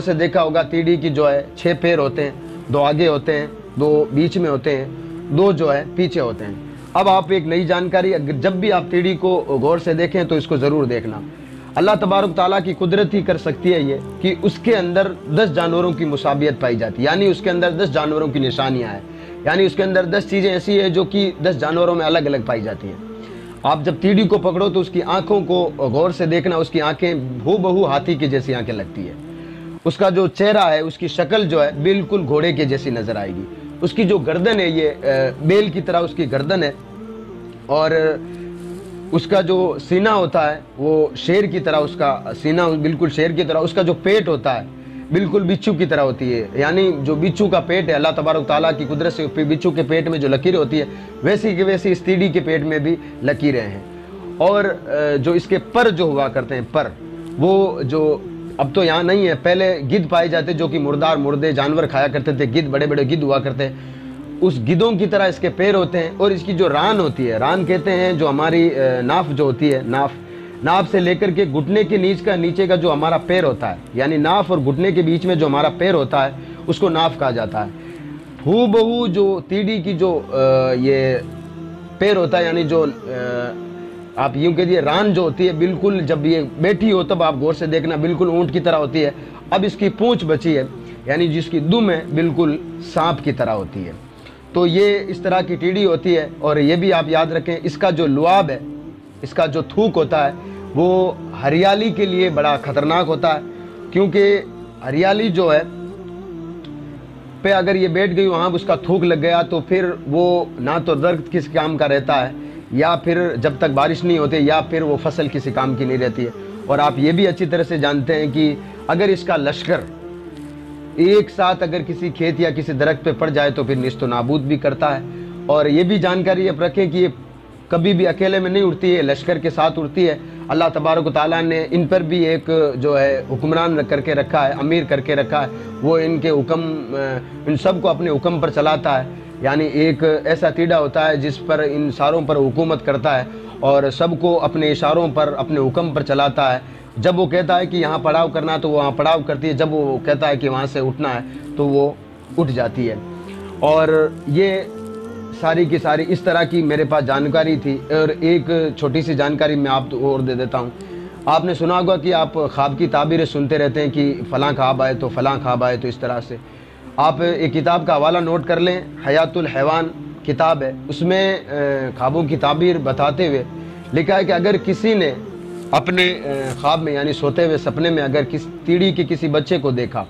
से देखा होगा तीड़ी की जो है 6 पैर होते हैं, 2 आगे होते हैं, 2 बीच में होते हैं, 2 जो है पीछे होते हैं। अब आप एक नई जानकारी, अगर जब भी आप तीड़ी को गौर से देखें तो इसको ज़रूर देखना। अल्लाह तबारक ताला की कुदरत ही कर सकती है ये कि उसके अंदर 10 जानवरों की मुसाबियत पाई जाती है, यानी उसके अंदर 10 जानवरों की निशानियाँ हैं, यानी उसके अंदर 10 चीज़ें ऐसी है जो कि 10 जानवरों में अलग अलग पाई जाती हैं। आप जब तीड़ी को पकड़ो तो उसकी आँखों को गौर से देखना, उसकी आँखें हूबहू हाथी की जैसी आँखें लगती है। उसका जो चेहरा है, उसकी शक्ल जो है बिल्कुल घोड़े के जैसी नज़र आएगी। उसकी जो गर्दन है ये बेल की तरह उसकी गर्दन है, और उसका जो सीना होता है वो शेर की तरह, उसका सीना बिल्कुल शेर की तरह। उसका जो पेट होता है बिल्कुल बिच्छू की तरह होती है, यानी जो बिच्छू का पेट है, अल्लाह तबारक ताला की कुदरत से बिच्छू के पेट में जो लकीरें होती है वैसी की वैसी इस तीड़ी के पेट में भी लकीरें हैं। और जो इसके पर जो हुआ करते हैं, पर वो जो अब तो यहाँ नहीं है, पहले गिद्ध पाए जाते जो कि मुर्दे जानवर खाया करते थे, गिद्ध, बड़े बड़े गिद्ध हुआ करते हैं, उस गिद्धों की तरह इसके पैर होते हैं। और इसकी जो रान होती है, रान कहते हैं जो हमारी नाफ जो होती है, नाफ से लेकर के घुटने के नीचे का जो हमारा पैर होता है, यानी नाफ और घुटने के बीच में जो हमारा पैर होता है उसको नाफ कहा जाता है। हूबहू जो तीड़ी की जो ये पैर होता है, यानी जो आप यूँ कहिए रान जो होती है, बिल्कुल जब ये बैठी हो तब आप गौर से देखना बिल्कुल ऊँट की तरह होती है। अब इसकी पूँछ बची है, यानी जिसकी दुम है बिल्कुल सांप की तरह होती है। तो ये इस तरह की तीड़ी होती है। और ये भी आप याद रखें, इसका जो लुआब है, इसका जो थूक होता है वो हरियाली के लिए बड़ा ख़तरनाक होता है, क्योंकि हरियाली जो है पे अगर ये बैठ गई, वहाँ उसका थूक लग गया तो फिर वो ना तो दर्द किस काम का रहता है, या फिर जब तक बारिश नहीं होती, या फिर वो फसल किसी काम की नहीं रहती है। और आप ये भी अच्छी तरह से जानते हैं कि अगर इसका लश्कर एक साथ अगर किसी खेत या किसी दरख्त पे पड़ जाए तो फिर निस्तो नाबूद भी करता है। और ये भी जानकारी अब रखें कि ये कभी भी अकेले में नहीं उड़ती है, लश्कर के साथ उड़ती है। अल्लाह तबारक ताला ने इन पर भी एक जो है हुक्मरान करके रखा है, अमीर करके रखा है। वो इनके हुक्म, इन सब को अपने हुक्म पर चलाता है, यानी एक ऐसा तीड़ा होता है जिस पर इन सारों पर हुकूमत करता है और सबको अपने इशारों पर, अपने हुक्म पर चलाता है। जब वो कहता है कि यहाँ पड़ाव करना तो वो वहाँ पड़ाव करती है, जब वो कहता है कि वहाँ से उठना है तो वो उठ जाती है। और ये सारी की सारी इस तरह की मेरे पास जानकारी थी। और एक छोटी सी जानकारी मैं आपको और दे देता हूँ। आपने सुना होगा कि आप ख्वाब की ताबीरें सुनते रहते हैं कि फ़लाँ ख्वाब आए तो फ़लाँ ख्वाब आए, तो इस तरह से आप एक किताब का हवाला नोट कर लें, हयातुल हैवान किताब है, उसमें ख्वाबों की ताबीर बताते हुए लिखा है कि अगर किसी ने अपने ख्वाब में, यानी सोते हुए सपने में, अगर किसी तीड़ी के किसी बच्चे को देखा,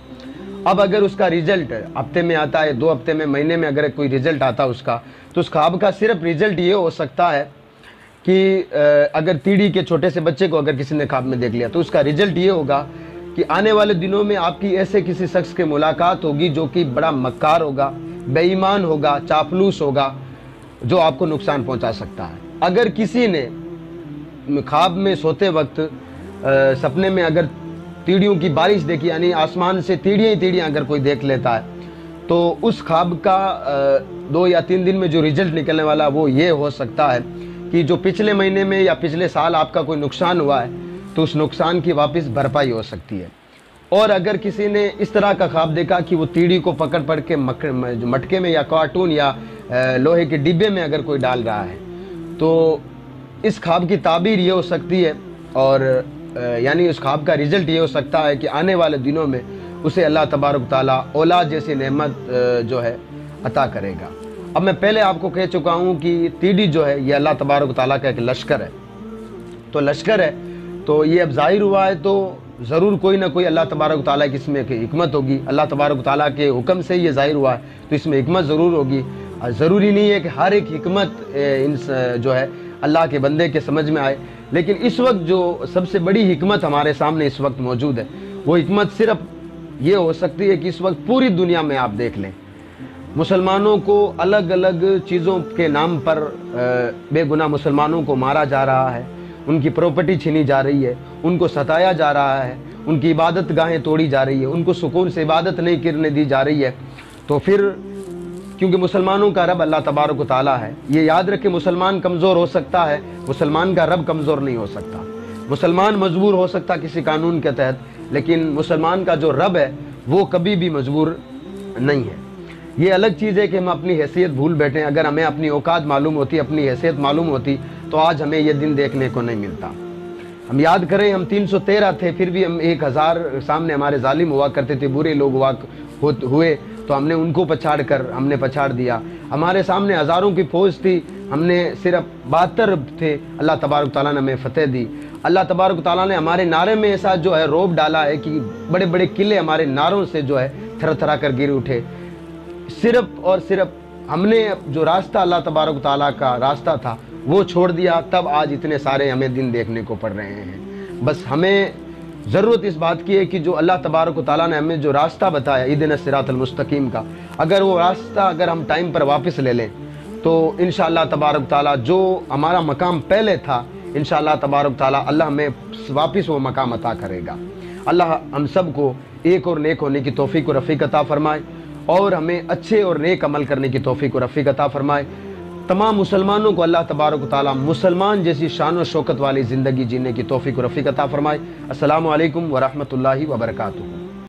अब अगर उसका रिजल्ट हफ्ते में आता है, 2 हफ्ते में, महीने में अगर कोई रिजल्ट आता है उसका, तो उस ख्वाब का सिर्फ रिजल्ट ये हो सकता है कि अगर तीड़ी के छोटे से बच्चे को अगर किसी ने ख्वाब में देख लिया तो उसका रिजल्ट ये होगा कि आने वाले दिनों में आपकी ऐसे किसी शख्स की मुलाकात होगी जो कि बड़ा मक्कार होगा, बेईमान होगा, चापलूस होगा, जो आपको नुकसान पहुंचा सकता है। अगर किसी ने ख्वाब में सोते वक्त सपने में अगर तीड़ियों की बारिश देखी, यानी आसमान से तीड़ियाँ ही तीड़ियाँ अगर कोई देख लेता है, तो उस ख्वाब का 2 या 3 दिन में जो रिजल्ट निकलने वाला वो ये हो सकता है कि जो पिछले महीने में या पिछले साल आपका कोई नुकसान हुआ है तो उस नुकसान की वापस भरपाई हो सकती है। और अगर किसी ने इस तरह का ख्वाब देखा कि वो तीड़ी को पकड़ के मटके में या कार्टून या लोहे के डिब्बे में अगर कोई डाल रहा है, तो इस ख्वाब की ताबीर ये हो सकती है, और यानी उस ख्वाब का रिजल्ट ये हो सकता है कि आने वाले दिनों में उसे अल्लाह तबारक ताला औलाद जैसी नेमत जो है अता करेगा। अब मैं पहले आपको कह चुका हूँ कि तीड़ी जो है ये अल्लाह तबारक ताला का एक लश्कर है। तो लश्कर है तो ये अब ज़ाहिर हुआ है तो ज़रूर कोई ना कोई अल्लाह तबारक ताला की इसमें हिकमत होगी। अल्लाह तबारक ताला के हुक्म से ये ज़ाहिर हुआ है तो इसमें हिकमत ज़रूर होगी। ज़रूरी नहीं है कि हर एक हिकमत जो है अल्लाह के बंदे के समझ में आए, लेकिन इस वक्त जो सबसे बड़ी हिकमत हमारे सामने इस वक्त मौजूद है वो हिकमत सिर्फ ये हो सकती है कि इस वक्त पूरी दुनिया में आप देख लें, मुसलमानों को अलग अलग चीज़ों के नाम पर बेगुनाह मुसलमानों को मारा जा रहा है, उनकी प्रॉपर्टी छीनी जा रही है, उनको सताया जा रहा है, उनकी इबादत गाहें तोड़ी जा रही है, उनको सुकून से इबादत नहीं करने दी जा रही है। तो फिर क्योंकि मुसलमानों का रब अल्लाह तबारक व तआला है, ये याद रखें, मुसलमान कमज़ोर हो सकता है, मुसलमान का रब कमज़ोर नहीं हो सकता। मुसलमान मजबूर हो सकता किसी कानून के तहत, लेकिन मुसलमान का जो रब है वो कभी भी मजबूर नहीं है। ये अलग चीज़ है कि हम अपनी हैसियत भूल बैठे। अगर हमें अपनी औकात मालूम होती, अपनी हैसियत मालूम होती, तो आज हमें ये दिन देखने को नहीं मिलता। हम याद करें, हम 313 थे, फिर भी हम 1000 सामने हमारे जालिम हुआ करते थे, बुरे लोग हुए तो हमने उनको हमने पछाड़ दिया। हमारे सामने हज़ारों की फौज थी, हमने सिर्फ 72 थे, अल्लाह तबारक तआला ने हमें फतेह दी। अल्लाह तबारक तआला ने हमारे नारे में ऐसा जो है रौब डाला है कि बड़े बड़े किले हमारे नारों से जो है थर थरा कर गिर उठे। सिर्फ और सिर्फ हमने जो रास्ता अल्लाह तबारक तआला का रास्ता था वो छोड़ दिया, तब आज इतने सारे हमें दिन देखने को पड़ रहे हैं। बस हमें ज़रूरत इस बात की है कि जो अल्लाह तबारक तआला ने हमें जो रास्ता बताया इहदिनस सिरातल मुस्तकीम का, अगर वो रास्ता अगर हम टाइम पर वापस ले लें तो इंशाअल्लाह तबारक तआला जो हमारा मकाम पहले था, इंशाअल्लाह तबारक तआला अल्लाह हमें वापस वो मकाम अता करेगा। अल्लाह हम सब को एक और नेक होने की तौफीक और रफ़ीक अता फरमाए और हमें अच्छे और नेक अमल करने की तौफीक और रफ़ीक अता फरमाए। तमाम मुसलमानों को अल्लाह तबारक तआला मुसलमान जैसी शान और शौकत वाली ज़िंदगी जीने की तौफीक और रफ़ीक अता फरमाए। अस्सलामु अलैकुम व रहमतुल्लाहि व बरकातुहू।